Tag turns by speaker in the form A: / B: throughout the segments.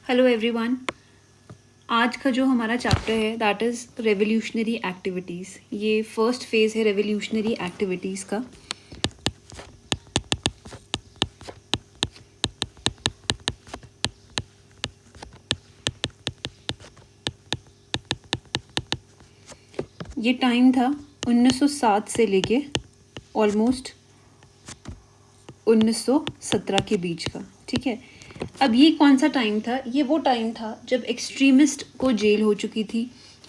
A: Hello everyone. आज का जो हमारा चैप्टर है दैट इज़ रेवोल्यूशनरी एक्टिविटीज़। ये फर्स्ट फेज़ है रेवोल्यूशनरी एक्टिविटीज़ का। ये टाइम था 1907 से लेके ऑलमोस्ट 1917 के बीच का। ठीक है, अब ये कौन सा टाइम था? ये वो टाइम था जब एक्सट्रीमिस्ट को जेल हो चुकी थी,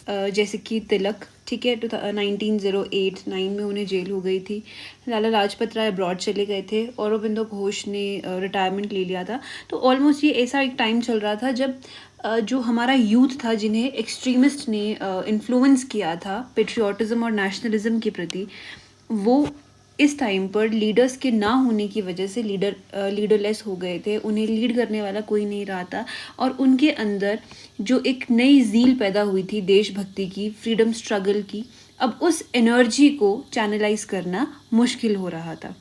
A: जैसे कि तिलक। ठीक है, 1908-9 में उन्हें जेल हो गई थी। लाला लाजपत राय अब्रॉड चले गए थे। औरोबिंदो घोष ने रिटायरमेंट ले लिया था। तो ऑलमोस्ट ये ऐसा एक टाइम चल रहा था जब जो हमारा यूथ था, जिन्हें एक्सट्रीमिस्ट ने इन्फ्लुएंस किया था पेट्रियाटिज़म और नेशनलिज्म के प्रति, वो इस टाइम पर लीडर्स के ना होने की वजह से लीडरलेस हो गए थे। उन्हें लीड करने वाला कोई नहीं रहा था और उनके अंदर जो एक नई ज़ील पैदा हुई थी देशभक्ति की, फ्रीडम स्ट्रगल की, अब उस एनर्जी को चैनलाइज करना मुश्किल हो रहा था।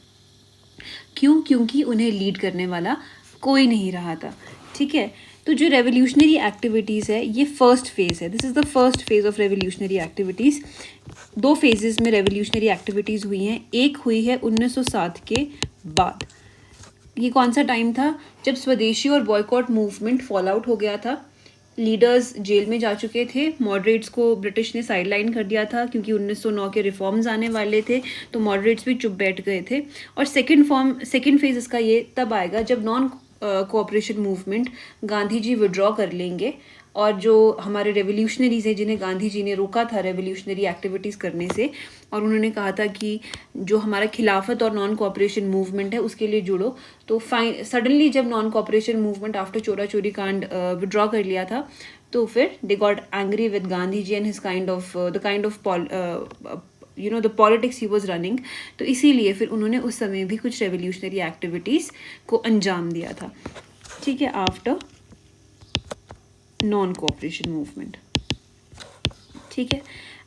A: क्यों? क्योंकि उन्हें लीड करने वाला कोई नहीं रहा था। ठीक है, तो जो रेवोल्यूशनरी एक्टिविटीज़ है ये फर्स्ट फेज़ है। This is the first phase of revolutionary activities. दो फेजेस में रेवोल्यूशनरी एक्टिविटीज़ हुई हैं। एक हुई है 1907 के बाद। ये कौन सा टाइम था? जब स्वदेशी और बॉयकॉट मूवमेंट फॉल आउट हो गया था। लीडर्स जेल में जा चुके थे। मॉडरेट्स को ब्रिटिश ने साइडलाइन कर दिया था क्योंकि 1909 के रिफॉर्म्स आने वाले थे, तो मॉडरेट्स भी चुप बैठ गए थे। और सेकेंड फेज इसका ये तब आएगा जब non cooperation movement Gandhi ji withdraw कर लेंगे और जो हमारे रेवोल्यूशनरीज हैं, जिन्हें गांधी जी ने रोका था रेवोल्यूशनरी एक्टिविटीज़ करने से, और उन्होंने कहा था कि जो हमारा खिलाफत और नॉन कोऑपरेशन मूवमेंट है उसके लिए जुड़ो, तो सडनली जब नॉन कोऑपरेशन मूवमेंट आफ्टर चोरा चोरी कांड विड्रॉ कर लिया था, तो फिर they got angry with Gandhi ji and his kind of the politics he was running. तो इसीलिए फिर उन्होंने उस समय भी कुछ रेवोल्यूशनरी एक्टिविटीज़ को अंजाम दिया था। ठीक है, आफ्टर नॉन कोऑपरेशन मूवमेंट। ठीक है,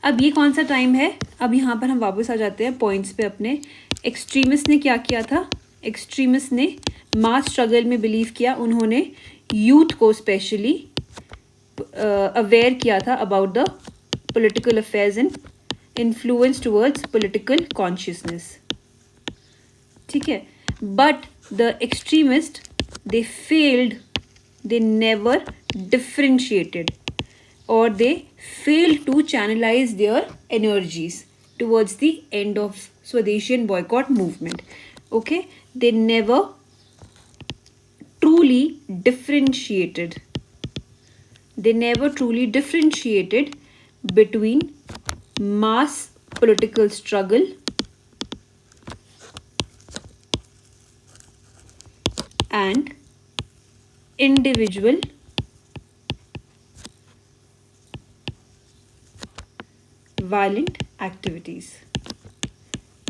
A: अब ये कौन सा टाइम है? अब यहाँ पर हम वापस आ जाते हैं पॉइंट्स पे अपने। एक्सट्रीमिस्ट ने क्या किया था? एक्सट्रीमिस्ट ने मास स्ट्रगल में बिलीव किया। उन्होंने यूथ को स्पेशली अवेयर किया था about the political affairs and influence towards political consciousness. ठीक है, but the extremist they never differentiated, or they failed to channelize their energies towards the end of Swadeshi and boycott movement. Okay, they never truly differentiated. They never truly differentiated between mass political struggle and individual violent activities.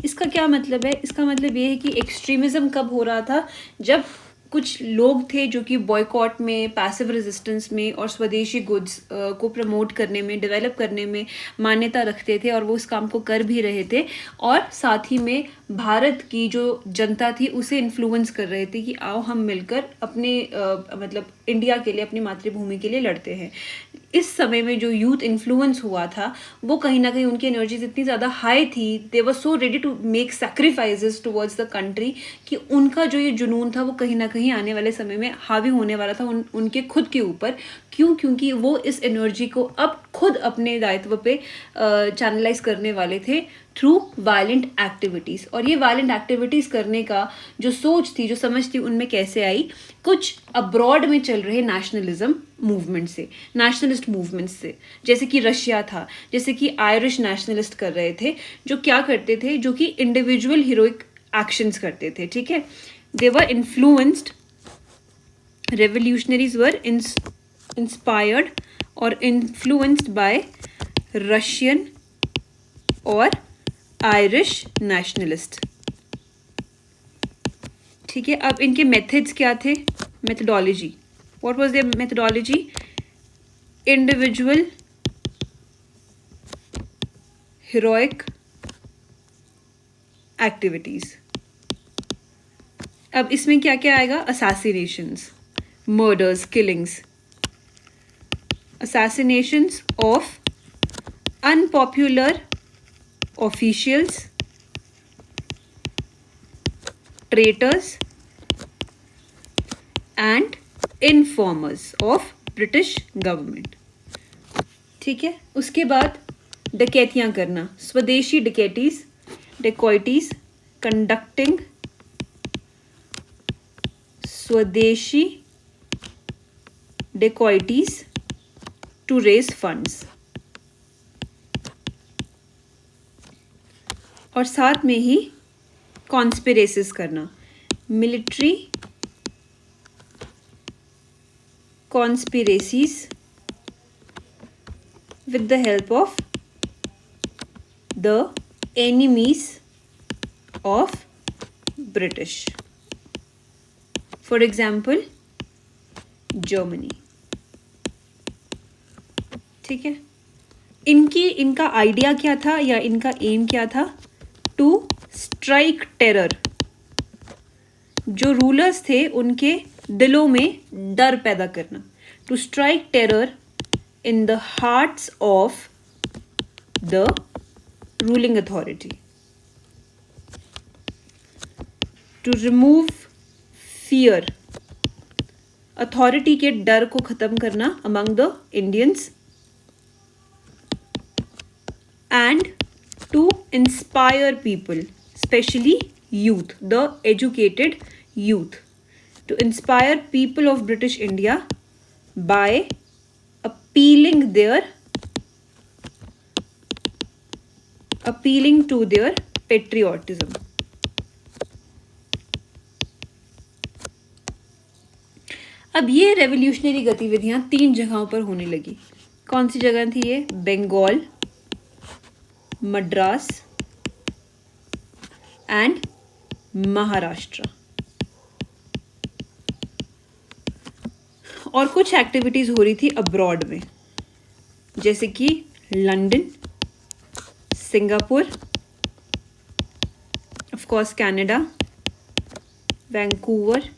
A: इसका क्या मतलब है? इसका मतलब ये है कि extremism कब हो रहा था? जब कुछ लोग थे जो कि बॉयकॉट में, पैसिव रेजिस्टेंस में और स्वदेशी गुड्स को प्रमोट करने में, डेवलप करने में मान्यता रखते थे, और वो उस काम को कर भी रहे थे, और साथ ही में भारत की जो जनता थी उसे इन्फ्लुएंस कर रहे थे कि आओ हम मिलकर अपने मतलब इंडिया के लिए, अपनी मातृभूमि के लिए लड़ते हैं। इस समय में जो यूथ इन्फ्लुएंस हुआ था, वो कहीं ना कहीं उनकी एनर्जीज इतनी ज़्यादा हाई थी, they were so ready to make sacrifices towards the country, कि उनका जो ये जुनून था वो कहीं ना कहीं आने वाले समय में हावी होने वाला था उनके खुद के ऊपर। क्यों? क्योंकि वो इस एनर्जी को अब खुद अपने दायित्व पे चैनलाइज करने वाले थे थ्रू वायलेंट एक्टिविटीज़। और ये वायलेंट एक्टिविटीज़ करने का जो सोच थी, जो समझ थी, उनमें कैसे आई? कुछ अब्रॉड में चल रहे नेशनलिज्म मूवमेंट से, नेशनलिस्ट मूवमेंट से, जैसे कि रशिया था, जैसे कि आयरिश नेशनलिस्ट कर रहे थे, जो क्या करते थे, जो कि इंडिविजुअल हीरोइक एक्शंस करते थे। ठीक है, दे वर influenced, revolutionaries were inspired or influenced by Russian और Irish nationalist। ठीक है, अब इनके मेथड्स क्या थे? Methodology, what was their methodology? Individual heroic activities। अब इसमें क्या क्या आएगा? assassinations, murders, killings, assassinations of unpopular officials, traitors and informers of British government. ठीक है, उसके बाद डकैतियां करना, स्वदेशी डकैतीज, डेकॉइटीज, कंडक्टिंग स्वदेशी डेकॉइटीज टू रेज फंड्स, और साथ में ही कॉन्स्पिरेसीज करना, military conspiracies with the help of the enemies of British. For example, Germany. ठीक है, इनका आइडिया क्या था या इनका एम क्या था? टू स्ट्राइक टेरर, जो रूलर्स थे उनके दिलों में डर पैदा करना, to strike terror in the hearts of the ruling authority, to remove fear, authority के डर को खत्म करना among the Indians, and to inspire people, especially youth, the educated youth, to inspire people of British India by appealing to their patriotism. अब ये revolutionary गतिविधियां 3 जगहों पर होने लगी. कौन सी जगह थी ये? बंगाल, मद्रास एंड महाराष्ट्र. और कुछ एक्टिविटीज हो रही थी अब्रॉड में, जैसे कि London, Singapore, of course Canada, Vancouver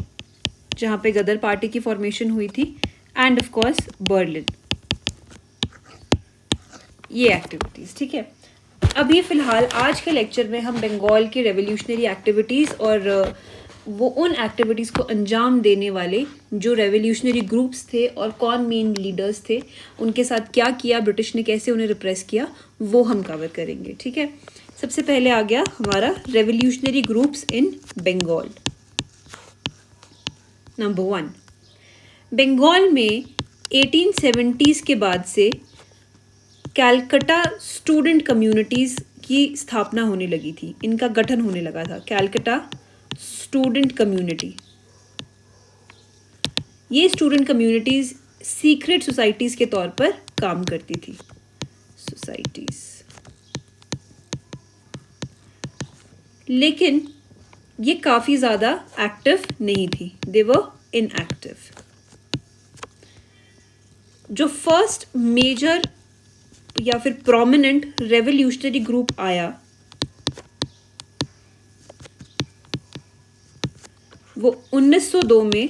A: जहाँ पे गदर पार्टी की फॉर्मेशन हुई थी, एंड ऑफ कोर्स बर्लिन. ये एक्टिविटीज. ठीक है, अभी फिलहाल आज के लेक्चर में हम बंगाल की रेवोल्यूशनरी एक्टिविटीज और वो उन एक्टिविटीज़ को अंजाम देने वाले जो रेवोल्यूशनरी ग्रुप्स थे और कौन मेन लीडर्स थे, उनके साथ क्या किया ब्रिटिश ने, कैसे उन्हें रिप्रेस किया, वो हम कवर करेंगे. ठीक है, सबसे पहले आ गया हमारा revolutionary groups in Bengal. Number 1, Bengal में 1870s के बाद से कैलकटा स्टूडेंट कम्युनिटीज़ की स्थापना होने लगी थी, इनका गठन होने लगा था. Calcutta student community. ये स्टूडेंट कम्युनिटीज सीक्रेट सोसाइटीज के तौर पर काम करती थी. सोसाइटीज, लेकिन ये काफी ज्यादा एक्टिव नहीं थी. They were inactive. जो फर्स्ट मेजर या फिर प्रोमिनेंट रेवोल्यूशनरी ग्रुप आया वो 1902 में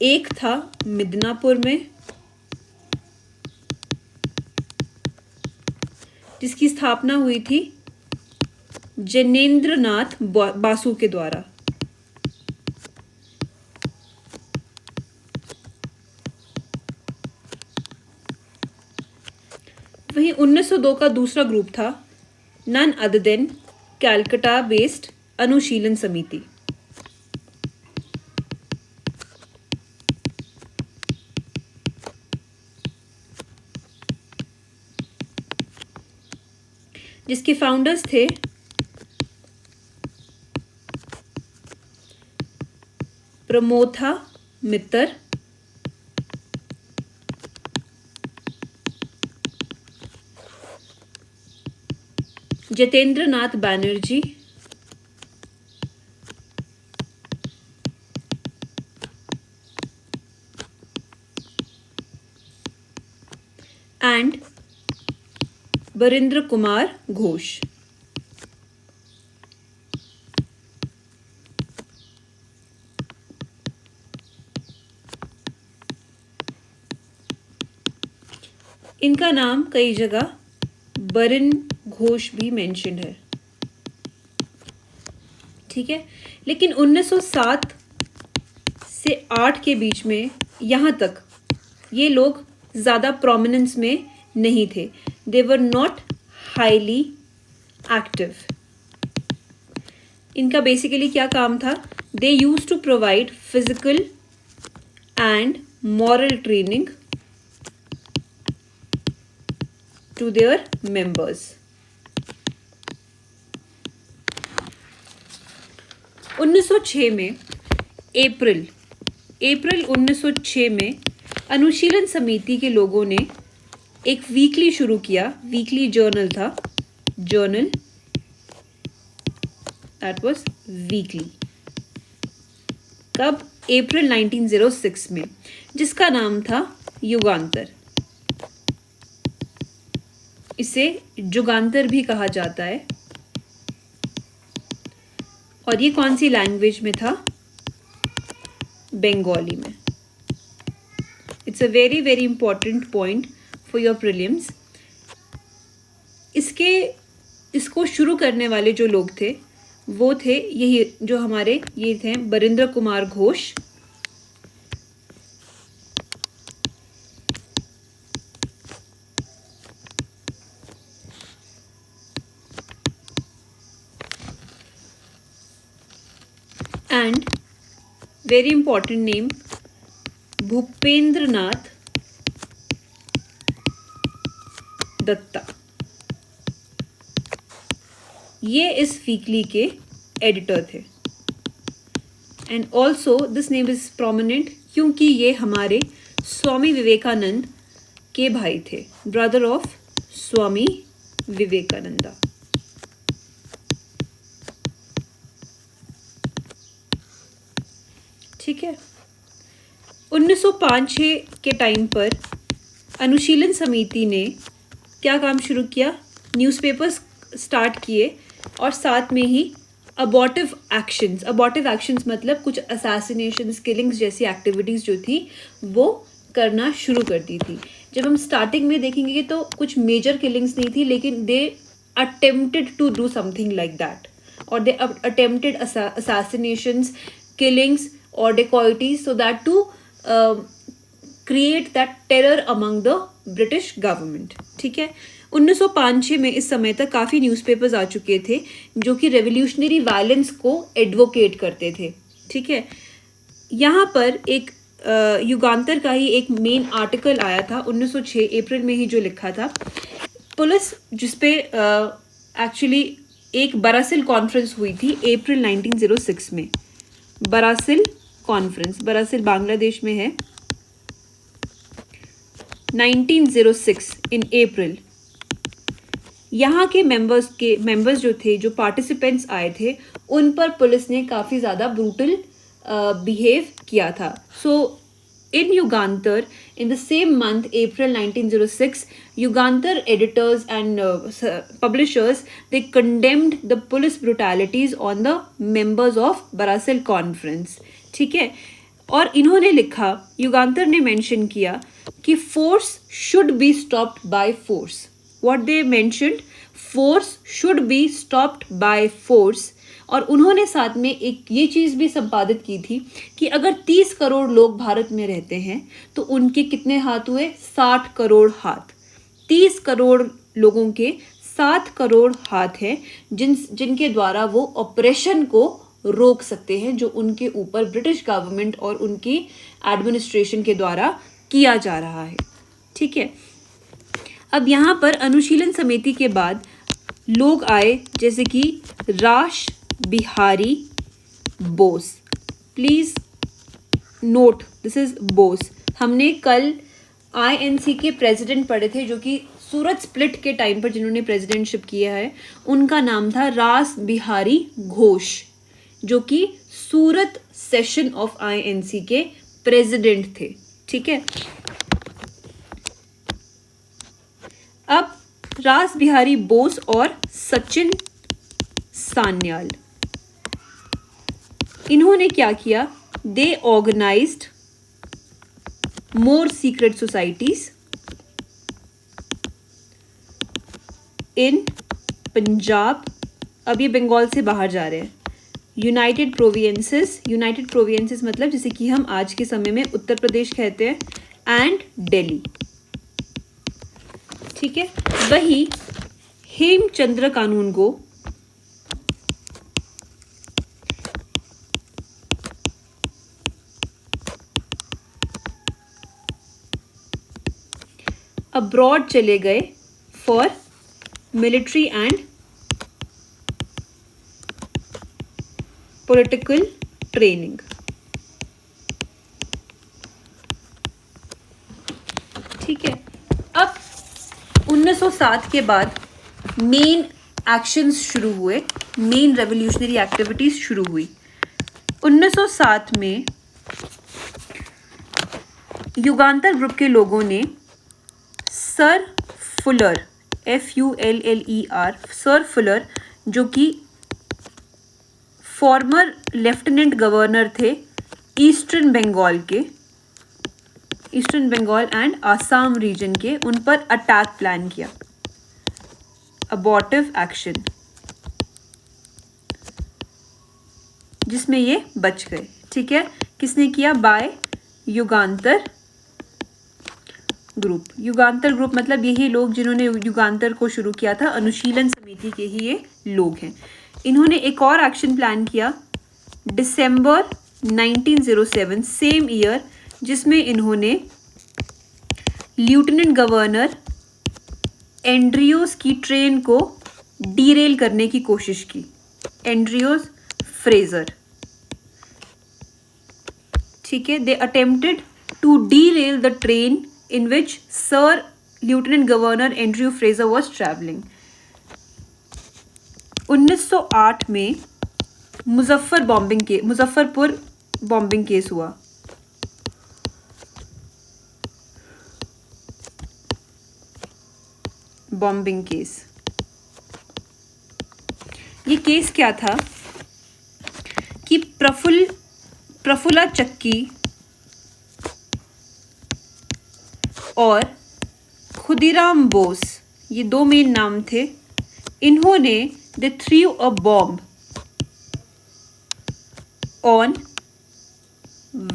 A: एक था मिदनापुर में, जिसकी स्थापना हुई थी जैनेंद्र नाथ बासु के द्वारा. वहीं 1902 का दूसरा ग्रुप था none other than Calcutta based Anushilan Samiti. जिसके फाउंडर्स थे प्रमोथा मित्तर, जितेंद्र नाथ बैनर्जी, एंड बरिंद्र कुमार घोष. इनका नाम कई जगह बरिन घोष भी मेंशन्ड है, ठीक है। लेकिन 1907 से 8 के बीच में यहाँ तक ये लोग ज़्यादा प्रोमिनेंस में नहीं थे। They were not highly active. इनका बेसिकली क्या काम था? They use to provide physical and moral training to their members. 1906 में अप्रैल 1906 में अनुशीलन समिति के लोगों ने एक वीकली शुरू किया। वीकली जर्नल था, जर्नल दैट वाज वीकली। कब? अप्रैल 1906 में, जिसका नाम था युगांतर। इसे जुगांतर भी कहा जाता है। और ये कौन सी लैंग्वेज में था? बंगाली में। It's a very very important point for your prelims. इसको शुरू करने वाले जो लोग थे वो थे यही जो हमारे ये थे Barindra Kumar Ghosh, and very important name Bhupendra Nath Dutta. ये इस वीकली के एडिटर थे। And also this name is prominent क्योंकि ये हमारे स्वामी विवेकानंद के भाई थे, ब्रदर ऑफ स्वामी विवेकानंदा। ठीक है। 1905-6 के टाइम पर अनुशीलन समिति ने क्या काम शुरू किया? न्यूज़पेपर्स स्टार्ट किए और साथ में ही अबॉर्टिव एक्शंस मतलब कुछ असैसिनेशंस, किलिंग्स जैसी एक्टिविटीज़ जो थी वो करना शुरू कर दी थी। जब हम स्टार्टिंग में देखेंगे तो कुछ मेजर किलिंग्स नहीं थी, लेकिन they attempted to do something like that, और they attempted assassinations, killings or dacoities so that to create that terror among the British government। ठीक है। 1905-6 में इस समय तक काफ़ी न्यूज़पेपर्स आ चुके थे जो कि रेवोल्यूशनरी वायलेंस को एडवोकेट करते थे। ठीक है। यहाँ पर एक युगांतर का ही एक मेन आर्टिकल आया था 1906 अप्रैल में ही, जो लिखा था पुलिस, जिसपे एक्चुअली एक बरासिल कॉन्फ्रेंस हुई थी अप्रैल 1906 में। बरासिल कॉन्फ्रेंस, बरासिल बांग्लादेश में है। 1906 इन अप्रैल। यहाँ के मेंबर्स जो थे, जो पार्टिसिपेंट्स आए थे, उन पर पुलिस ने काफ़ी ज़्यादा ब्रूटल बिहेव किया था। सो in Yugantar, in the same month, April 1906, Yugantar editors and publishers, they condemned the police brutalities on the members of Barasil Conference। ठीक है। और इन्होंने लिखा, युगांतर ने मेंशन किया कि force should be stopped by force। What they mentioned, force should be stopped by force। और उन्होंने साथ में एक ये चीज़ भी संपादित की थी कि अगर 30 करोड़ लोग भारत में रहते हैं तो उनके कितने हाथ हुए? 60 करोड़ हाथ। 30 करोड़ लोगों के 60 करोड़ हाथ हैं जिनके द्वारा वो ऑपरेशन को रोक सकते हैं, जो उनके ऊपर ब्रिटिश गवर्नमेंट और उनकी एडमिनिस्ट्रेशन के द्वारा किया जा रहा है। ठीक है। अब यहाँ पर अनुशीलन समिति के बाद लोग आए जैसे कि रास Bihari Bose. Please note this is Bose. हमने कल आईएनसी के प्रेसिडेंट पढ़े थे जो कि सूरत स्प्लिट के टाइम पर जिन्होंने प्रेसिडेंटशिप किया है, उनका नाम था रास बिहारी घोष, जो कि सूरत सेशन ऑफ आईएनसी के प्रेसिडेंट थे। ठीक है। अब रास बिहारी बोस और सचिन सान्याल, इन्होंने क्या किया? They organised more secret societies in Punjab, अब ये बंगाल से बाहर जा रहे हैं, यूनाइटेड प्रोविंसेस मतलब जैसे कि हम आज के समय में उत्तर प्रदेश कहते हैं, एंड दिल्ली, ठीक है। वही हेमचंद्र कानून को अब्रॉड चले गए for military and political training, ठीक है। अब 1907 के बाद मेन एक्शंस शुरू हुए, मेन रेवोल्यूशनरी एक्टिविटीज शुरू हुई। 1907 में युगांतर ग्रुप के लोगों ने sir Fuller, FULLER, sir Fuller, जो कि फॉर्मर लेफ्टिनेंट गवर्नर थे eastern Bengal and Assam region के, उन पर अटैक प्लान किया, अबॉर्टिव एक्शन, जिसमें ये बच गए, ठीक है। किसने किया? बाय युगांतर ग्रुप मतलब यही लोग जिन्होंने युगांतर को शुरू किया था, अनुशीलन समिति के ही ये लोग हैं। इन्होंने एक और एक्शन प्लान किया दिसंबर 1907, सेम ईयर, जिसमें इन्होंने लेफ्टिनेंट गवर्नर एंड्रियोस की ट्रेन को डीरेल करने की कोशिश की, एंड्रियोस फ्रेजर, ठीक है। They attempted to derail the train in which Sir Lieutenant Governor Andrew Fraser was traveling. 1908 में मुजफ्फरपुर बॉम्बिंग केस हुआ। बॉम्बिंग केस, ये केस क्या था कि प्रफुल्ला चक्की और खुदीराम बोस, ये दो मेन नाम थे, इन्होंने they threw a bomb on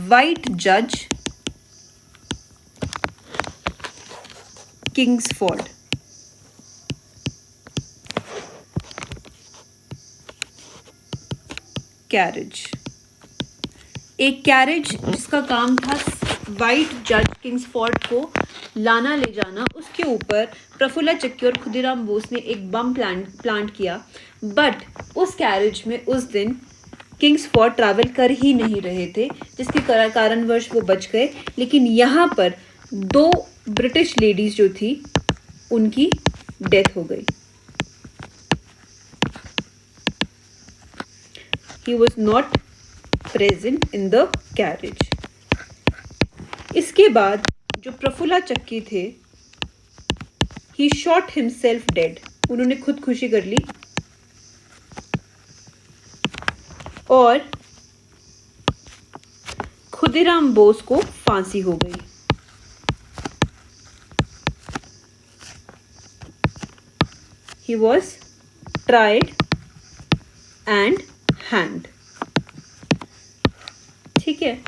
A: white जज किंग्सफोर्ड, कैरेज, एक कैरेज जिसका काम था वाइट जज किंग्सफोर्ड को लाना ले जाना, उसके ऊपर प्रफुल्ला चक्की और खुदीराम बोस ने एक बम प्लांट किया, बट उस कैरेज में उस दिन किंग्सफोर्ड ट्रैवल कर ही नहीं रहे थे, जिसके कारणवश वो बच गए। लेकिन यहाँ पर 2 ब्रिटिश लेडीज जो थी उनकी डेथ हो गई। He was not present in the carriage. इसके बाद जो प्रफुल्ला चक्की थे, ही शॉट हिमसेल्फ डेड, उन्होंने खुदकुशी कर ली, और खुदीराम बोस को फांसी हो गई। He was tried and hanged, ठीक है।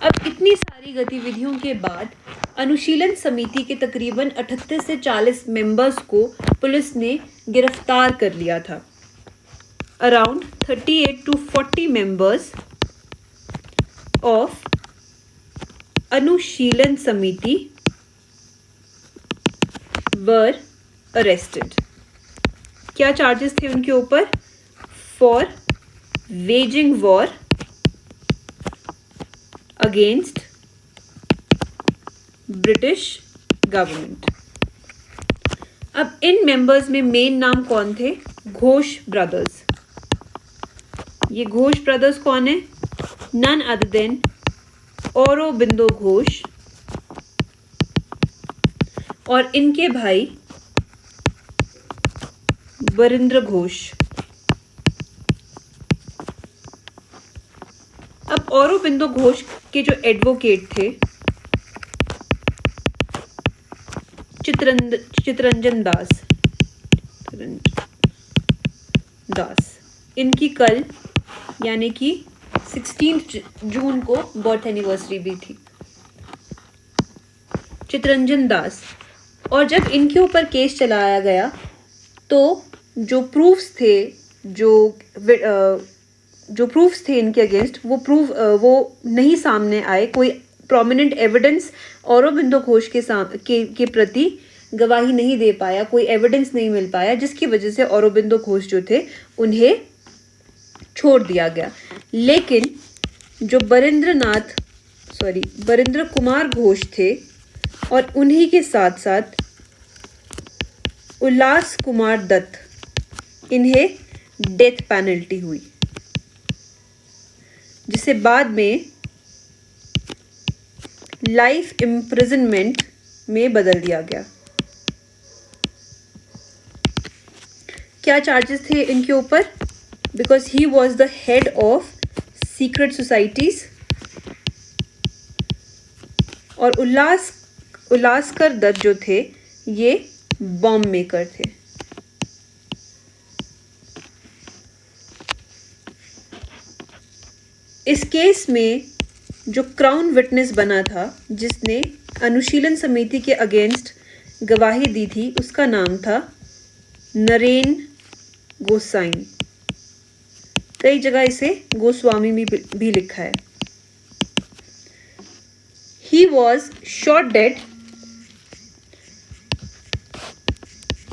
A: अब इतनी सारी गतिविधियों के बाद अनुशीलन समिति के तकरीबन 38 से 40 मेंबर्स को पुलिस ने गिरफ्तार कर लिया था। अराउंड 38 to 40 मेंबर्स ऑफ अनुशीलन समिति वर अरेस्टेड। क्या चार्जेस थे उनके ऊपर? For waging war against British government. अब इन मेंबर्स में मेन नाम कौन थे? घोष ब्रदर्स। ये घोष ब्रदर्स कौन है? None other than Aurobindo Ghosh और इनके भाई वरिंद्र घोष। अब औरोबिंदो घोष के जो एडवोकेट थे चितरंजन दास, चित्ररंजन दास। इनकी कल यानी कि 16 जून को बर्थ एनिवर्सरी भी थी, चित्ररंजन दास। और जब इनके ऊपर केस चलाया गया तो जो प्रूफ्स थे, जो प्रूफ्स थे इनके अगेंस्ट, वो नहीं सामने आए। कोई प्रोमिनेंट एविडेंस औरोबिंदो घोष के प्रति गवाही नहीं दे पाया, कोई एविडेंस नहीं मिल पाया, जिसकी वजह से औरोबिंदो घोष जो थे उन्हें छोड़ दिया गया। लेकिन जो बरिंद्र कुमार घोष थे और उन्हीं के साथ साथ उल्लास कुमार दत्त, इन्हें डेथ पेनल्टी हुई, जिसे बाद में लाइफ इम्प्रिजनमेंट में बदल दिया गया। क्या चार्जेस थे इनके ऊपर? Because he was the head of secret societies. और उल्लासकर दत्त जो थे ये बॉम्ब मेकर थे। इस केस में जो क्राउन विटनेस बना था, जिसने अनुशीलन समिति के अगेंस्ट गवाही दी थी, उसका नाम था नरेन गोसाई। कई जगह इसे गोस्वामी भी लिखा है। He was shot dead.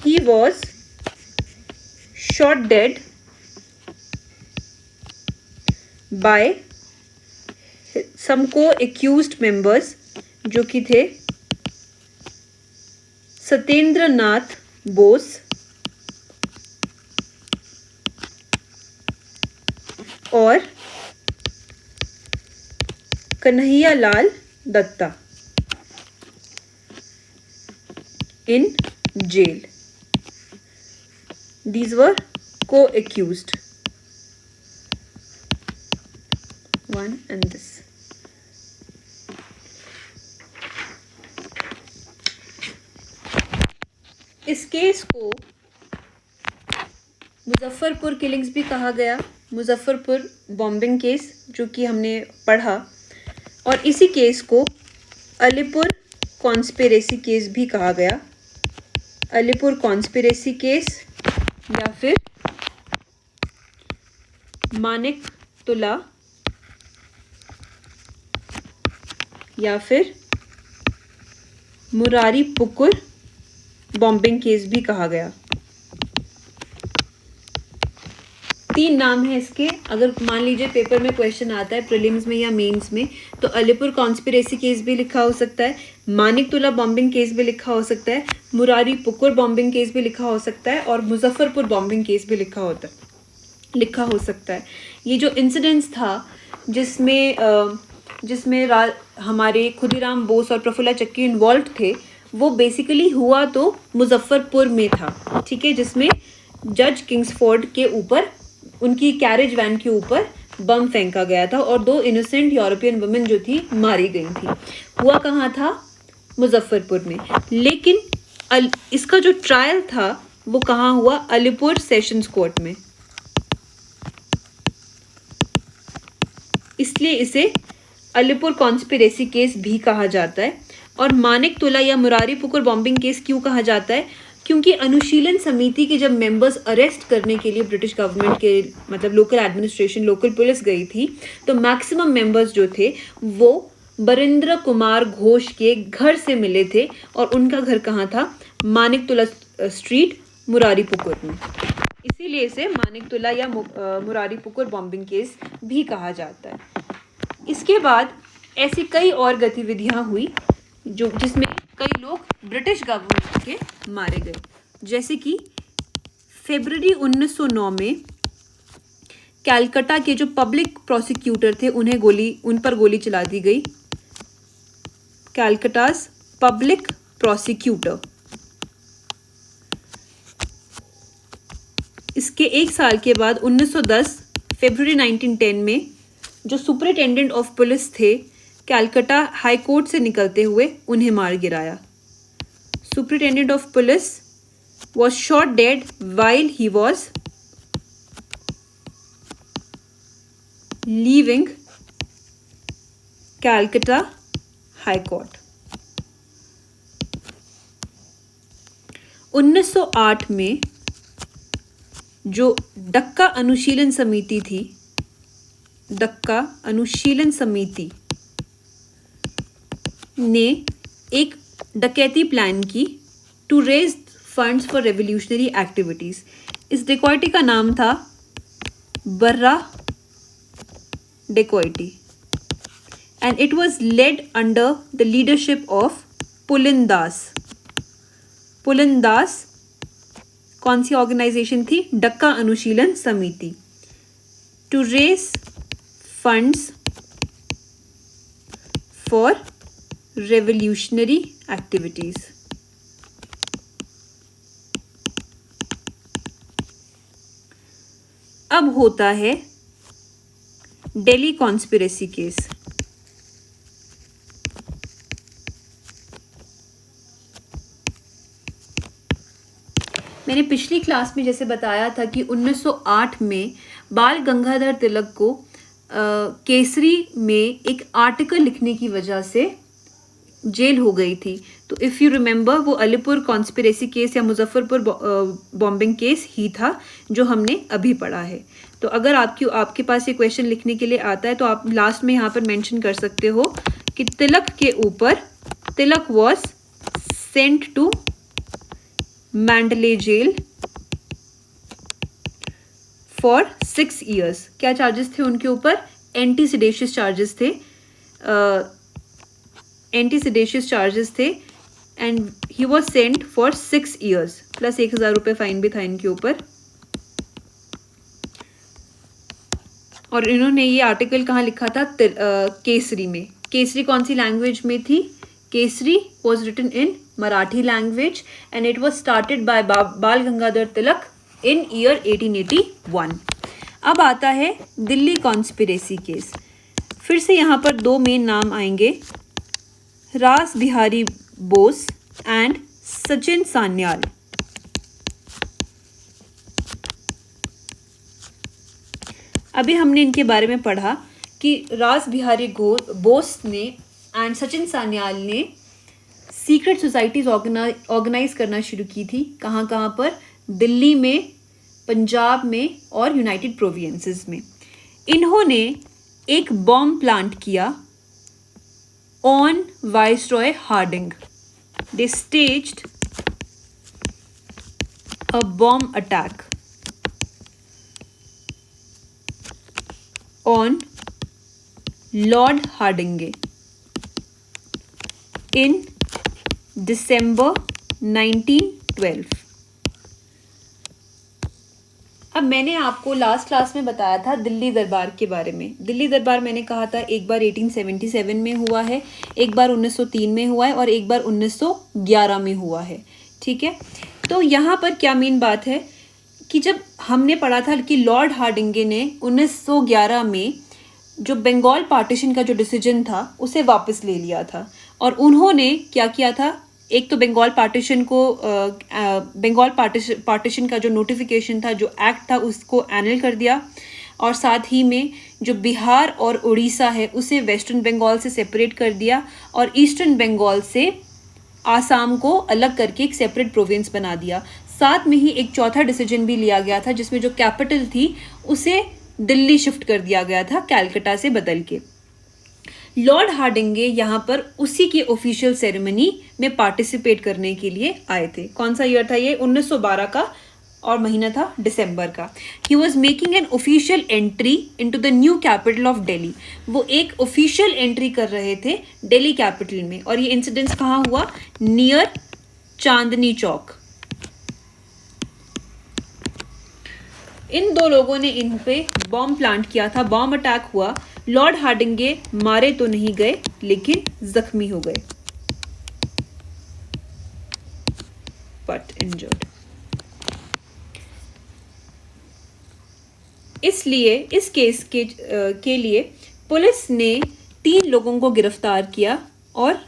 A: He was shot dead by some co-accused members, जो कि थे सत्येंद्र नाथ बोस और Kanhaiya Lal Dutta in jail. These were co-accused. One and this. इस केस को मुजफ्फरपुर किलिंग्स भी कहा गया, मुजफ्फरपुर बॉम्बिंग केस जो कि हमने पढ़ा, और इसी केस को अलीपुर कॉन्स्पिरेसी केस भी कहा गया। अलीपुर कॉन्स्पिरेसी केस या फिर मानिक तुला या फिर मुरारी पुकुर बॉम्बिंग केस भी कहा गया। 3 नाम है इसके। अगर मान लीजिए पेपर में क्वेश्चन आता है प्रीलिम्स में या मेंस में, तो अलीपुर कॉन्स्पिरेसी केस भी लिखा हो सकता है, मानिक तुला बॉम्बिंग केस भी लिखा हो सकता है, मुरारी पुकुर बॉम्बिंग केस भी लिखा हो सकता है, और मुजफ्फरपुर बॉम्बिंग केस भी लिखा हो सकता है। ये जो इंसिडेंट्स था जिसमें हमारे खुदीराम बोस और प्रफुल्ला चक्की इन्वॉल्व थे, वो बेसिकली हुआ तो मुजफ्फरपुर में था, ठीक है, जिसमें जज किंग्सफोर्ड के ऊपर, उनकी कैरेज वैन के ऊपर बम फेंका गया था और 2 इनोसेंट यूरोपियन वुमेन जो थी मारी गई थी। हुआ कहाँ था? मुजफ्फरपुर में। लेकिन इसका जो ट्रायल था वो कहाँ हुआ? अलीपुर सेशंस कोर्ट में। इसलिए इसे अलीपुर कॉन्स्पिरेसी केस भी कहा जाता है। और मानिक तुला या मुरारी पुकुर बॉम्बिंग केस क्यों कहा जाता है? क्योंकि अनुशीलन समिति के जब मेंबर्स अरेस्ट करने के लिए ब्रिटिश गवर्नमेंट के मतलब लोकल एडमिनिस्ट्रेशन, लोकल पुलिस गई थी, तो मैक्सिमम मेंबर्स जो थे वो बरिंद्र कुमार घोष के घर से मिले थे, और उनका घर कहाँ था? मानिक तुला स्ट्रीट, मुरारी पुकुर में। इसीलिए इसे मानिक तुला या मुरारी पुकुर बॉम्बिंग केस भी कहा जाता है। इसके बाद ऐसी कई और गतिविधियां हुई जिसमें कई लोग ब्रिटिश गवर्नमेंट के मारे गए, जैसे कि फरवरी 1909 में कलकत्ता के जो पब्लिक प्रोसिक्यूटर थे उन पर गोली चला दी गई। कलकत्ता's पब्लिक प्रोसिक्यूटर। इसके 1 साल के बाद 1910 फरवरी 1910 में जो सुपरिटेंडेंट ऑफ पुलिस थे कलकत्ता हाई कोर्ट से निकलते हुए उन्हें मार गिराया। Superintendent of police was shot dead while he was leaving Calcutta High Court. 1908 में जो डक्का अनुशीलन समिति थी, डक्का अनुशीलन समिति ने एक डकैती प्लान की to raise funds for revolutionary activities. इस डेकॉइटी का नाम था Barrah dacoity and it was led under the leadership of Pulin Das. Pulin Das कौन सी ऑर्गेनाइजेशन थी? Dacca Anushilan Samiti. To raise funds for revolutionary activities. अब होता है दिल्ली कॉन्स्पिरेसी केस. मैंने पिछली क्लास में जैसे बताया था कि 1908 में बाल गंगाधर तिलक को केसरी में एक आर्टिकल लिखने की वजह से जेल हो गई थी. तो इफ़ यू रिमेंबर वो अलीपुर कॉन्स्पिरेसी केस या मुजफ्फरपुर बॉम्बिंग केस ही था जो हमने अभी पढ़ा है. तो अगर आपके पास ये क्वेश्चन लिखने के लिए आता है तो आप लास्ट में यहाँ पर मेंशन कर सकते हो कि तिलक के ऊपर Tilak was sent to Mandalay jail for 6 years. क्या चार्जेस थे उनके ऊपर? एंटी सिडेशियस चार्जेस थे. एंटी सिडेशियस चार्जेस थे and he was sent for 6 years plus 1,000 रुपये फाइन भी था इनके ऊपर. और इन्होंने ये आर्टिकल कहाँ लिखा था? केसरी में. केसरी कौन सी लैंग्वेज में थी? Kesari was written in Marathi language and it was started by Bal Gangadhar Tilak in year 1881. अब आता है दिल्ली कॉन्स्पिरेसी केस. फिर से यहाँ पर 2 मेन नाम आएंगे, रास बिहारी बोस एंड सचिन सान्याल. अभी हमने इनके बारे में पढ़ा कि रास बिहारी बोस ने एंड सचिन सान्याल ने सीक्रेट सोसाइटीज ऑर्गेनाइज करना शुरू की थी. कहाँ कहाँ पर? दिल्ली में, पंजाब में और यूनाइटेड प्रोविंसेस में. इन्होंने एक बॉम्ब प्लांट किया on viceroy Hardinge. They staged a bomb attack on lord Hardinge in December 1912. अब मैंने आपको लास्ट क्लास में बताया था दिल्ली दरबार के बारे में. दिल्ली दरबार मैंने कहा था एक बार 1877 में हुआ है, एक बार 1903 में हुआ है और एक बार 1911 में हुआ है. ठीक है, तो यहाँ पर क्या मेन बात है कि जब हमने पढ़ा था कि लॉर्ड हार्डिंगे ने 1911 में जो बंगाल पार्टीशन का जो डिसीजन था उसे वापस ले लिया था. और उन्होंने क्या किया था? एक तो बंगाल पार्टीशन का जो नोटिफिकेशन था, जो एक्ट था, उसको एनल कर दिया. और साथ ही में जो बिहार और उड़ीसा है उसे वेस्टर्न बंगाल से सेपरेट कर दिया और ईस्टर्न बंगाल से आसाम को अलग करके एक सेपरेट प्रोविंस बना दिया. साथ में ही एक चौथा डिसीजन भी लिया गया था जिसमें जो कैपिटल थी उसे दिल्ली शिफ्ट कर दिया गया था कैलकाटा से बदल के. लॉर्ड हार्डिंगे यहाँ पर उसी की ऑफिशियल सेरेमनी में पार्टिसिपेट करने के लिए आए थे. कौन सा ईयर था ये? 1912 का और महीना था दिसंबर का. He was making an official entry into the new capital of Delhi. वो एक ऑफिशियल एंट्री कर रहे थे दिल्ली कैपिटल में. और ये इंसिडेंस कहाँ हुआ? नियर चांदनी चौक. इन 2 लोगों ने इन पे बॉम्ब प्लांट किया था. बॉम्ब अटैक हुआ. लॉर्ड हार्डिंगे मारे तो नहीं गए लेकिन जख्मी हो गए, बट इंजर्ड. इसलिए इस केस के लिए पुलिस ने 3 लोगों को गिरफ्तार किया और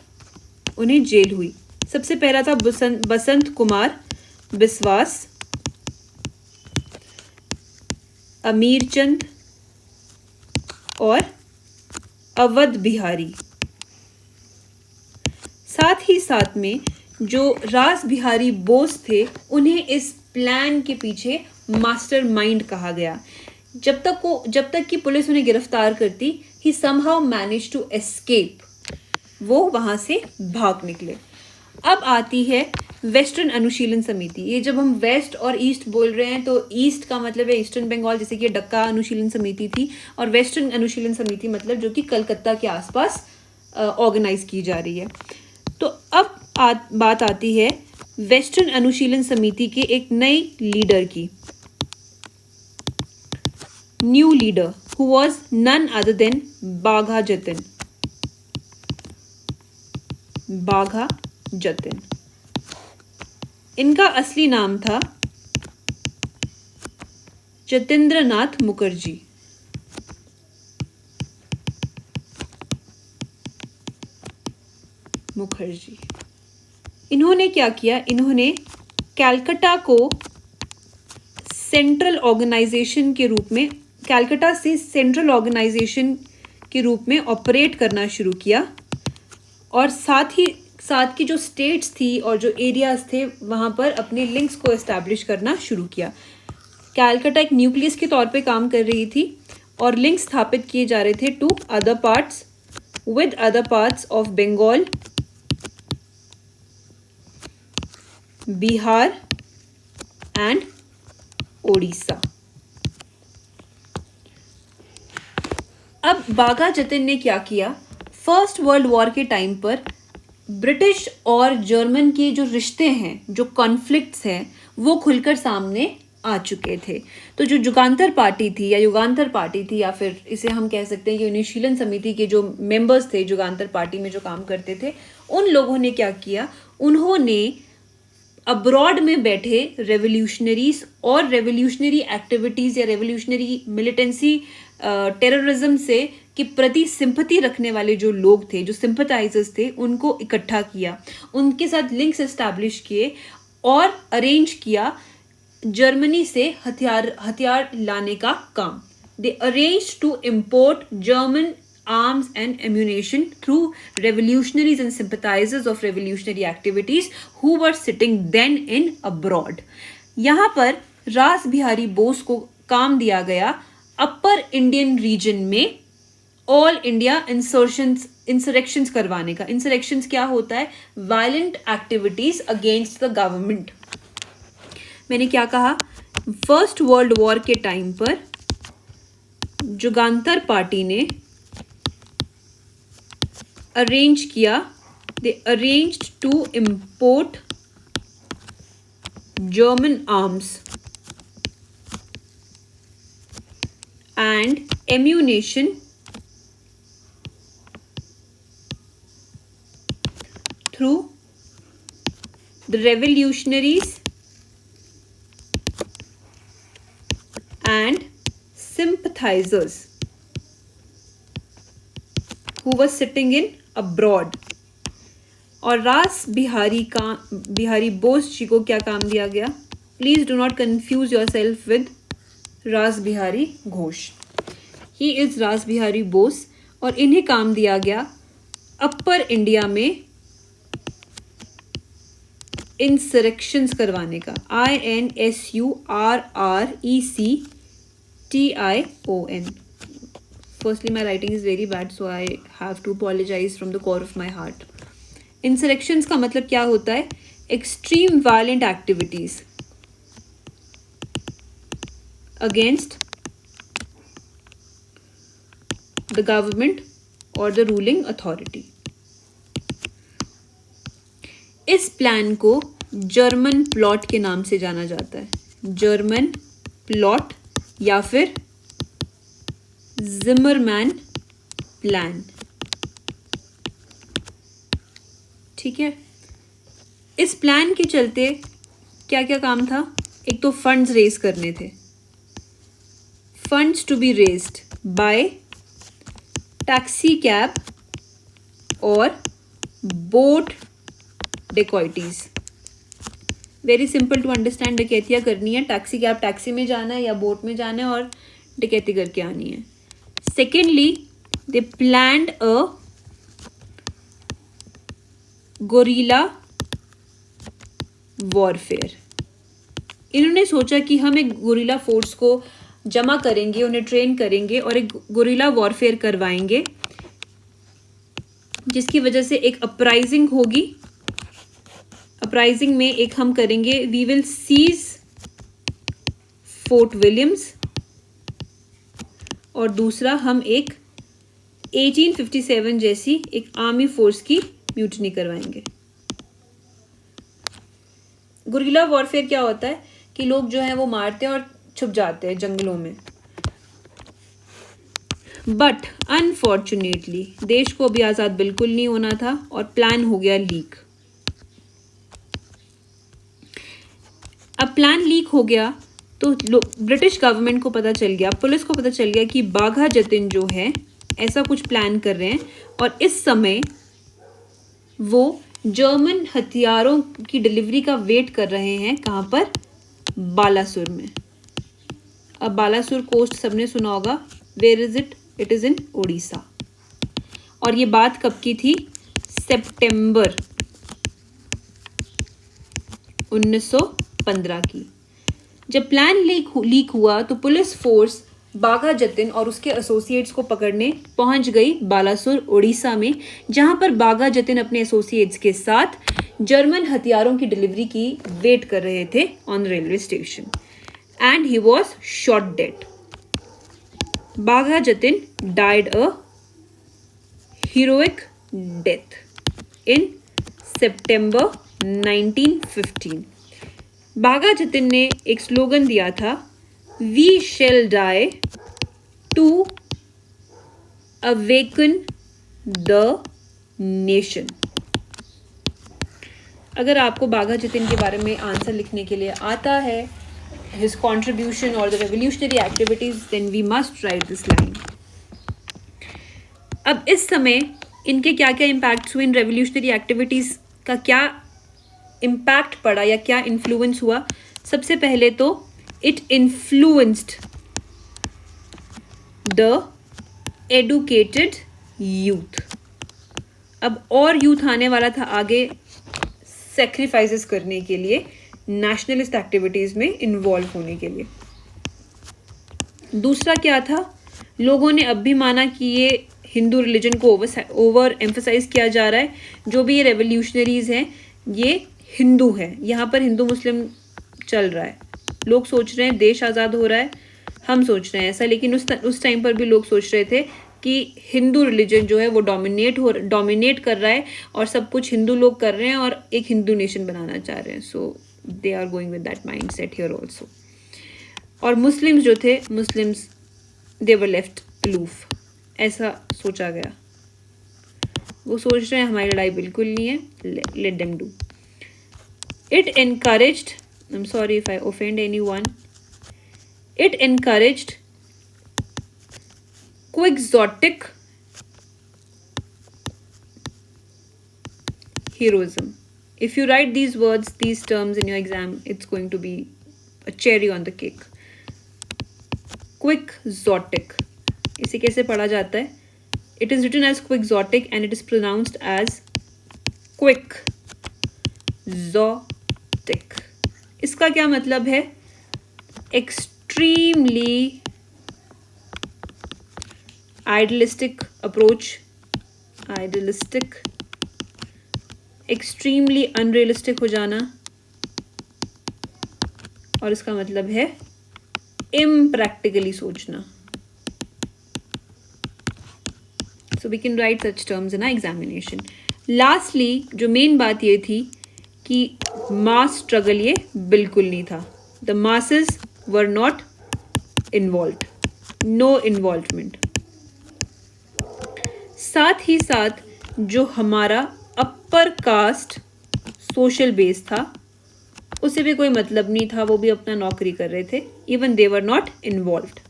A: उन्हें जेल हुई. सबसे पहला था बसंत कुमार बिस्वास, अमीरचंद और अवध बिहारी। साथ ही साथ में जो रास बिहारी बोस थे उन्हें इस प्लान के पीछे मास्टरमाइंड कहा गया। जब तक कि पुलिस उन्हें गिरफ्तार करती, ही समहाउ मैनेज टू एस्केप, वो वहां से भाग निकले। अब आती है वेस्टर्न अनुशीलन समिति। ये जब हम वेस्ट और ईस्ट बोल रहे हैं तो ईस्ट का मतलब है ईस्टर्न बंगाल, जैसे कि डक्का अनुशीलन समिति थी, और वेस्टर्न अनुशीलन समिति मतलब जो कि कलकत्ता के आसपास ऑर्गेनाइज की जा रही है। तो अब बात आती है वेस्टर्न अनुशीलन समिति के एक नई लीडर की, new leader who was none other than Bagha Jatin. Bagha Jatin, इनका असली नाम था जतेंद्रनाथ मुखर्जी। इन्होंने क्या किया, इन्होंने कलकत्ता को सेंट्रल ऑर्गेनाइजेशन के रूप में, कलकत्ता से सेंट्रल ऑर्गेनाइजेशन के रूप में ऑपरेट करना शुरू किया, और साथ की जो स्टेट्स थी और जो एरियाज थे वहाँ पर अपने लिंक्स को एस्टैब्लिश करना शुरू किया। कलकत्ता एक न्यूक्लियस के तौर पे काम कर रही थी और लिंक स्थापित किए जा रहे थे to other parts, with other parts of Bengal, Bihar and Odisha. अब बाघा जतिन ने क्या किया, फर्स्ट वर्ल्ड वॉर के टाइम पर ब्रिटिश और जर्मन के जो रिश्ते हैं, जो कॉन्फ्लिक्ट्स हैं, वो खुलकर सामने आ चुके थे। तो जो युगांतर पार्टी थी या फिर इसे हम कह सकते हैं कि अनुशीलन समिति के जो मेंबर्स थे युगांतर पार्टी में जो काम करते थे, उन लोगों ने क्या किया, उन्होंने अब्रॉड में बैठे रेवोल्यूशनरीज और रेवोल्यूशनरी एक्टिविटीज़ या रेवोल्यूशनरी मिलिटेंसी टेररिज्म से के प्रति सिंपैथी रखने वाले जो लोग थे, जो सिंपैथाइजर्स थे, उनको इकट्ठा किया, उनके साथ लिंक्स एस्टैब्लिश किए और अरेंज किया जर्मनी से हथियार लाने का काम। They arrange to import German arms and ammunition through revolutionaries and sympathizers of revolutionary activities who were sitting then in abroad. यहाँ पर रास बिहारी बोस को काम दिया गया अपर इंडियन रीजन में ऑल इंडिया इंसरेक्शंस करवाने का। इंसरेक्शंस क्या होता है, violent activities against the government. मैंने क्या कहा, फर्स्ट वर्ल्ड वॉर के टाइम पर युगांतर पार्टी ने अरेंज किया, they arranged to import German arms and ammunition through the revolutionaries and sympathizers who were sitting in abroad. और रास बिहारी बोस जी को क्या काम दिया गया, please do not confuse your self with रास बिहारी घोष। ही इज रास बिहारी बोस और इन्हें काम दिया गया अपर इंडिया में इंसरेक्शंस करवाने का। INSURRECTION. Firstly, my writing is very bad, so I have to apologize from the core of my heart. Insurrections का मतलब क्या होता है, extreme violent activities against the government or the ruling authority. इस plan को जर्मन प्लॉट के नाम से जाना जाता है, जर्मन प्लॉट या फिर जिमरमैन प्लान। ठीक है, इस प्लान के चलते क्या क्या काम था, एक तो फंड्स रेज करने थे, funds to be raised by taxi cab और boat dacoities. Very simple to understand, डकैतियाँ करनी है, टैक्सी कैब टैक्सी में जाना है या बोट में जाना है और डकैती करके आनी है। सेकेंडली, दे प्लान्ड अ गोरिल्ला वॉरफेयर। इन्होंने सोचा कि हम एक गोरिल्ला फोर्स को जमा करेंगे, उन्हें ट्रेन करेंगे और एक गोरिल्ला वॉरफेयर करवाएंगे, जिसकी वजह से एक अपराइजिंग होगी। अपराइजिंग में एक हम करेंगे, we will seize Fort Williams, और दूसरा हम एक 1857 जैसी एक आर्मी फोर्स की म्यूटनी करवाएंगे। गुरिल्ला वॉरफेयर क्या होता है कि लोग जो है वो मारते हैं और छुप जाते हैं जंगलों में। बट अनफॉर्चुनेटली देश को अभी आज़ाद बिल्कुल नहीं होना था और प्लान हो गया लीक। अब प्लान लीक हो गया तो ब्रिटिश गवर्नमेंट को पता चल गया, पुलिस को पता चल गया कि बाघा जतिन जो है ऐसा कुछ प्लान कर रहे हैं, और इस समय वो जर्मन हथियारों की डिलीवरी का वेट कर रहे हैं। कहाँ पर? बालासुर में। अब बालासुर कोस्ट सबने सुना होगा, where is it? It is in Orissa. और ये बात कब की थी? सितंबर 1915 की। जब प्लान लीक हुआ तो पुलिस फोर्स बाघा जतिन और उसके एसोसिएट्स को पकड़ने पहुंच गई बालासुर उड़ीसा में, जहां पर बाघा जतिन अपने एसोसिएट्स के साथ जर्मन हथियारों की डिलीवरी की वेट कर रहे थे on railway station, and he was shot dead. Bagha Jatin died a heroic death in September 1915. Bagha Jatin ने एक स्लोगन दिया था, We shall die to awaken the nation. अगर आपको बाघा जतिन के बारे में आंसर लिखने के लिए आता है, his contribution or the revolutionary activities, then we must write this line. अब इस समय इनके क्या क्या इम्पैक्ट्स हुए, इन रेवोल्यूशनरी एक्टिविटीज़ का क्या इम्पैक्ट पड़ा या क्या इन्फ्लुएंस हुआ? सबसे पहले तो it influenced the educated youth. अब और यूथ आने वाला था आगे सेक्रीफाइसेस करने के लिए, नेशनलिस्ट एक्टिविटीज़ में इन्वॉल्व होने के लिए। दूसरा क्या था? लोगों ने अब भी माना कि ये हिंदू रिलीजन को ओवर एम्फसाइज किया जा रहा है, जो भी ये रेवोल्यूशनरीज हैं ये हिंदू है, यहाँ पर हिंदू मुस्लिम चल रहा है। लोग सोच रहे हैं देश आज़ाद हो रहा है, हम सोच रहे हैं ऐसा, लेकिन उस टाइम पर भी लोग सोच रहे थे कि हिंदू रिलीजन जो है वो डोमिनेट कर रहा है और सब कुछ हिंदू लोग कर रहे हैं और एक हिंदू नेशन बनाना चाह रहे हैं। So they are going with that mindset here also. और मुस्लिम्स जो थे, Muslims they were left aloof, ऐसा सोचा गया। वो सोच रहे हैं हमारी लड़ाई बिल्कुल नहीं है, let them do. It encouraged, I am sorry if I offend anyone, it encouraged quixotic heroism. If you write these words, these terms in your exam, it's going to be a cherry on the cake. Quixotic. इसे कैसे पढ़ा जाता है? It is written as quixotic and it is pronounced as quixotic. इसका क्या मतलब है? Extremely idealistic approach, idealistic, extremely unrealistic हो जाना, और इसका मतलब है impractically सोचना. So we can write such terms in our examination. Lastly, जो मेन बात ये थी कि मास स्ट्रगल ये बिल्कुल नहीं था. The masses were not involved. No involvement. साथ ही साथ जो हमारा अपर कास्ट सोशल बेस था उसे भी कोई मतलब नहीं था, वो भी अपना नौकरी कर रहे थे. Even they were not involved.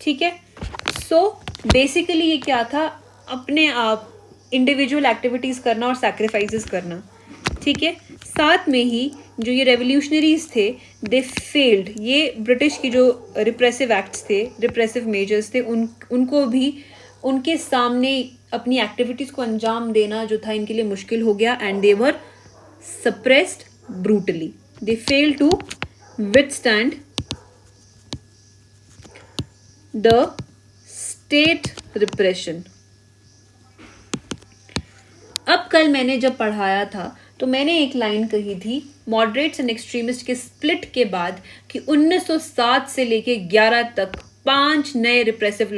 A: ठीक है. सो बेसिकली ये क्या था? अपने आप इंडिविजुअल एक्टिविटीज़ करना और सैक्रिफाइसेस करना. ठीक है. साथ में ही जो ये रेवोल्यूशनरीज थे, दे फेल्ड। ये ब्रिटिश की जो रिप्रेसिव एक्ट्स थे, रिप्रेसिव मेजर्स थे, उनको भी उनके सामने अपनी एक्टिविटीज़ को अंजाम देना जो था इनके लिए मुश्किल हो गया, and they were suppressed brutally. They fail to withstand the state repression. अब कल मैंने जब पढ़ाया था तो मैंने एक लाइन कही थी मॉडरेट्स एंड एक्सट्रीमिस्ट के स्प्लिट के बाद कि 1907 से लेके 11 तक 5 नए रिप्रेसिव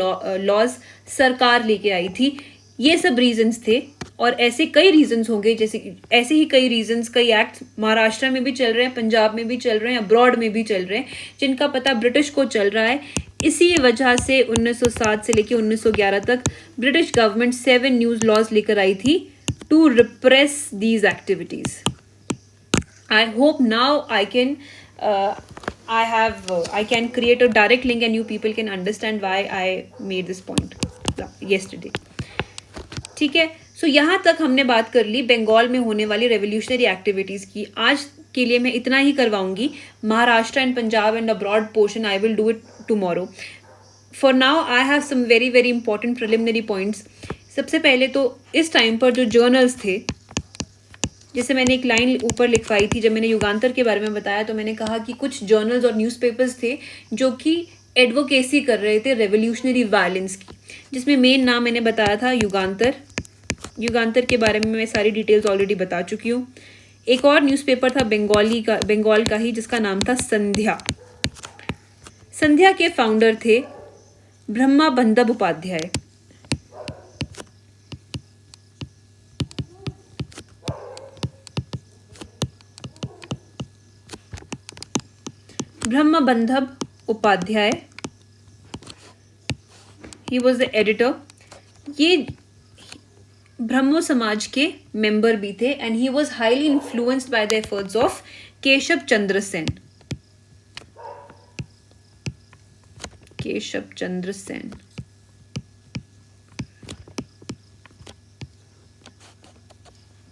A: लॉज सरकार लेके आई थी। ये सब रीजंस थे, और ऐसे कई रीजंस होंगे, जैसे ऐसे ही कई रीजंस, कई एक्ट महाराष्ट्र में भी चल रहे हैं, पंजाब में भी चल रहे हैं, अब्रॉड में भी चल रहे हैं, जिनका पता ब्रिटिश को चल रहा है। इसी वजह से 1907 से लेके 1911 तक ब्रिटिश गवर्नमेंट 7 न्यूज लॉज लेकर आई थी to repress these activities. I hope now I can create a direct link and you people can understand why I made this point yesterday. ठीक है, सो यहाँ तक हमने बात कर ली बंगाल में होने वाली रेवोल्यूशनरी एक्टिविटीज़ की। आज के लिए मैं इतना ही करवाऊंगी। Maharashtra and Punjab and abroad portion I will do it tomorrow. For now I have some very very important preliminary points. सबसे पहले तो इस टाइम पर जो जर्नल्स थे, जैसे मैंने एक लाइन ऊपर लिखवाई थी जब मैंने युगांतर के बारे में बताया, तो मैंने कहा कि कुछ जर्नल्स और न्यूज़पेपर्स थे जो कि एडवोकेसी कर रहे थे रेवोल्यूशनरी वायलेंस की, जिसमें मेन नाम मैंने बताया था युगांतर। युगांतर के बारे में मैं सारी डिटेल्स ऑलरेडी बता चुकी हूँ। एक और न्यूज़पेपर था बंगाल का ही, जिसका नाम था संध्या। संध्या के फाउंडर थे ब्रह्मा बंधब उपाध्याय। ब्रह्म बंधब उपाध्याय, ही वॉज द एडिटर। ये ब्रह्मो समाज के मेंबर भी थे, and he was highly influenced by the efforts of Keshav Chandra Sen. Keshav Chandra Sen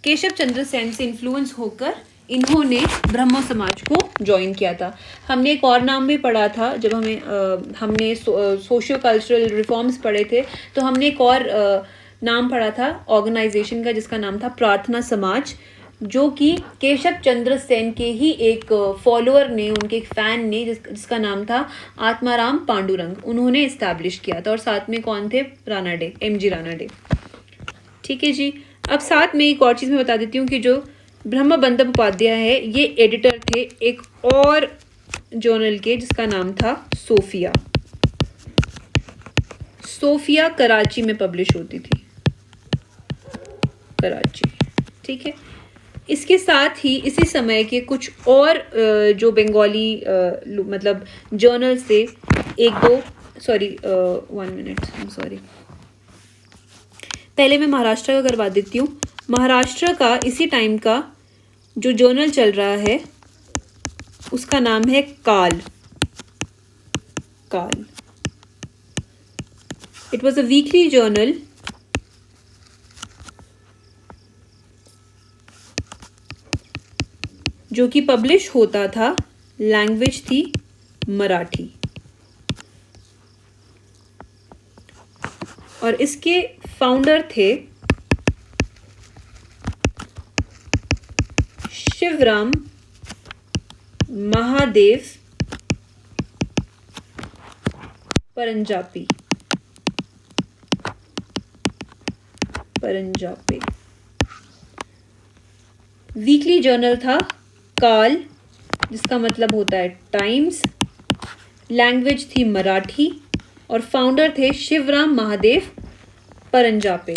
A: Keshav Chandra Sen से इन्फ्लुएंस होकर इन्होंने ब्रह्मो समाज को ज्वाइन किया था। हमने एक और नाम भी पढ़ा था जब हमने सोशियो कल्चरल रिफॉर्म्स पढ़े थे, तो हमने एक और नाम पढ़ा था ऑर्गेनाइजेशन का, जिसका नाम था प्रार्थना समाज, जो कि केशव चंद्र सेन के ही एक फॉलोअर ने, उनके एक फैन ने, जिसका नाम था आत्माराम पांडुरंग, उन्होंने इस्टेब्लिश किया था। और साथ में कौन थे? रानाडे, एमजी रानाडे। ठीक है जी। अब साथ में एक और चीज़ मैं बता देती हूँ कि जो ब्रह्म बंधब उपाध्याय है, ये एडिटर थे एक और जर्नल के, जिसका नाम था सोफिया। सोफिया कराची में पब्लिश होती थी, कराची। ठीक है। इसके साथ ही इसी समय के कुछ और जो बंगाली मतलब जर्नल्स थे, एक दो, sorry 1 minute, I am sorry, पहले मैं महाराष्ट्र का करवा देती हूँ। महाराष्ट्र का इसी टाइम का जो जर्नल चल रहा है उसका नाम है काल। It was a weekly journal जो कि पब्लिश होता था, लैंग्वेज थी मराठी, और इसके फाउंडर थे शिवराम महादेव परंजापी। वीकली जर्नल था काल, जिसका मतलब होता है टाइम्स, लैंग्वेज थी मराठी, और फाउंडर थे शिवराम महादेव परंजापे।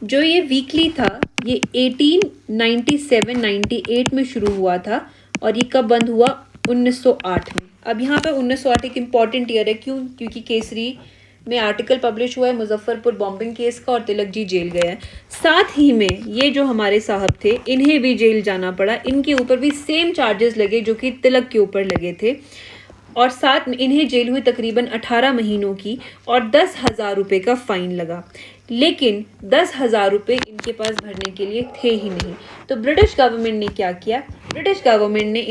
A: जो ये वीकली था, ये 1897-98 में शुरू हुआ था, और ये कब बंद हुआ? 1908 में। अब यहाँ पे 1908 एक इम्पॉर्टेंट ईयर है, क्यों? क्योंकि केसरी में आर्टिकल पब्लिश हुआ है मुजफ्फरपुर बॉम्बिंग केस का, और तिलक जी जेल गए हैं। साथ ही में ये जो हमारे साहब थे, इन्हें भी जेल जाना पड़ा। इनके ऊपर भी सेम चार्जेस लगे जो कि तिलक के ऊपर लगे थे, और साथ में इन्हें जेल हुई तकरीबन 18 महीनों की, और 10,000 रुपये का फाइन लगा। लेकिन 10,000 रुपये इनके पास भरने के लिए थे ही नहीं। तो ब्रिटिश गवर्नमेंट ने क्या किया, ब्रिटिश गवर्नमेंट ने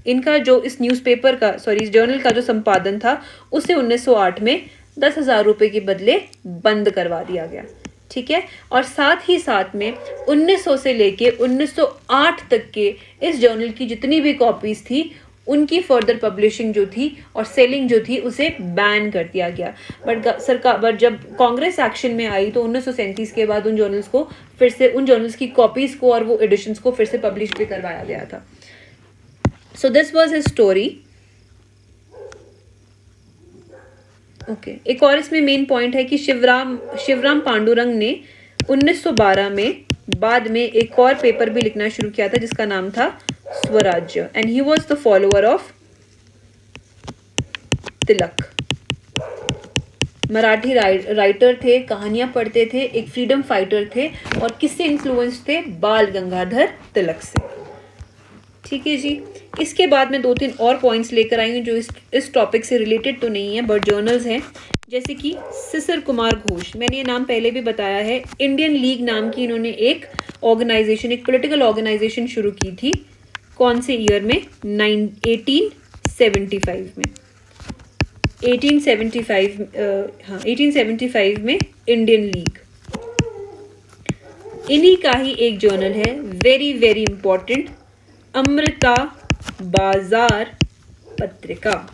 A: इनका जो इस न्यूज़पेपर का इस जर्नल का जो संपादन था उसे 1908 में 10,000 रुपये के बदले बंद करवा दिया गया। ठीक है, और साथ ही साथ में 1900 से लेके 1908 तक के इस जर्नल की जितनी भी कॉपीज थी उनकी फर्दर पब्लिशिंग जो थी और सेलिंग जो थी उसे बैन कर दिया गया। बट जब कांग्रेस एक्शन में आई तो 1937 के बाद उन जर्नल्स की कॉपीज को और वो एडिशंस को फिर से पब्लिश भी करवाया गया था। So this was his story. Okay, एक और इसमें मेन पॉइंट है कि शिवराम पांडुरंग ने 1912 में बाद में एक और पेपर भी लिखना शुरू किया था जिसका नाम था स्वराज्य, and he was the follower of Tilak. Marathi writer थे, कहानियां पढ़ते थे, एक फ्रीडम फाइटर थे और किससे इन्फ्लुएंस थे, बाल गंगाधर तिलक से। ठीक है जी, इसके बाद में 2-3 और पॉइंट्स लेकर आई हूँ जो इस टॉपिक से रिलेटेड तो नहीं है बट जर्नल्स हैं, जैसे कि सिसर कुमार घोष। मैंने ये नाम पहले भी बताया है। इंडियन लीग नाम की इन्होंने एक ऑर्गेनाइजेशन, एक पॉलिटिकल ऑर्गेनाइजेशन शुरू की थी। कौन से ईयर में, 1875 में। 1875 में इंडियन लीग। इन्हीं का ही एक जर्नल है, वेरी वेरी इंपॉर्टेंट, अमृता बाजार पत्रिका।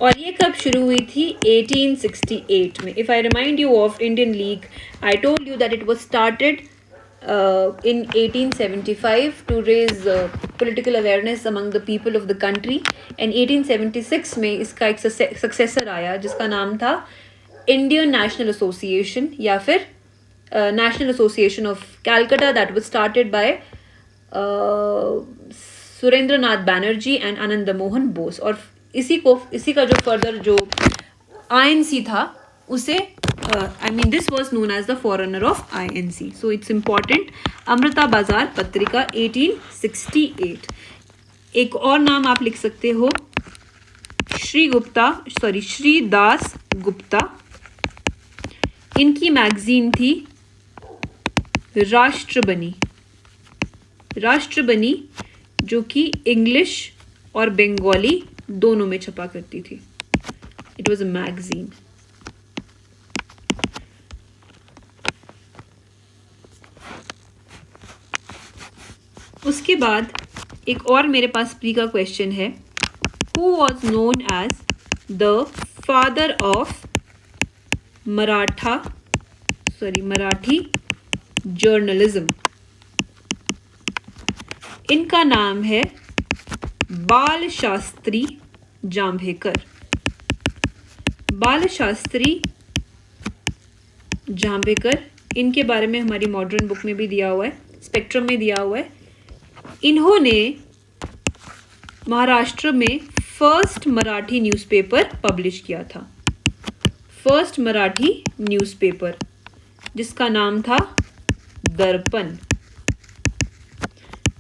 A: और ये कब शुरू हुई थी, 1868 में। If I remind you of Indian league, I told you that it was started in 1875 to raise political awareness among the people of the country, and 1876 में इसका एक सक्सेसर आया जिसका नाम था इंडियन नेशनल एसोसिएशन या फिर national association of Calcutta, that was started by Surendranath Banerjee and Anand Mohan Bose. और इसी का जो फर्दर जो INC था उसे this was known as the forerunner of INC. So it's important. Amrita बाजार पत्रिका 1868। एक और नाम आप लिख सकते हो, श्रीदास गुप्ता। इनकी मैगजीन थी राष्ट्रबनी, जो कि इंग्लिश और बंगाली दोनों में छपा करती थी। It was a magazine. उसके बाद एक और मेरे पास प्री का क्वेश्चन है, who was known as the father of Marathi journalism. इनका नाम है बाल शास्त्री जांभेकर। बाल शास्त्री जांभेकर, इनके बारे में हमारी मॉडर्न बुक में भी दिया हुआ है, स्पेक्ट्रम में दिया हुआ है। इन्होंने महाराष्ट्र में फर्स्ट मराठी न्यूज़पेपर पब्लिश किया था, फर्स्ट मराठी न्यूज़पेपर जिसका नाम था दर्पण,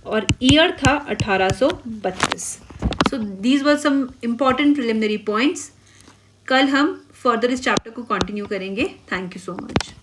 A: और ईयर था 1832। So these were some important preliminary points. कल हम फर्दर इस चैप्टर को कंटिन्यू करेंगे। Thank you so much.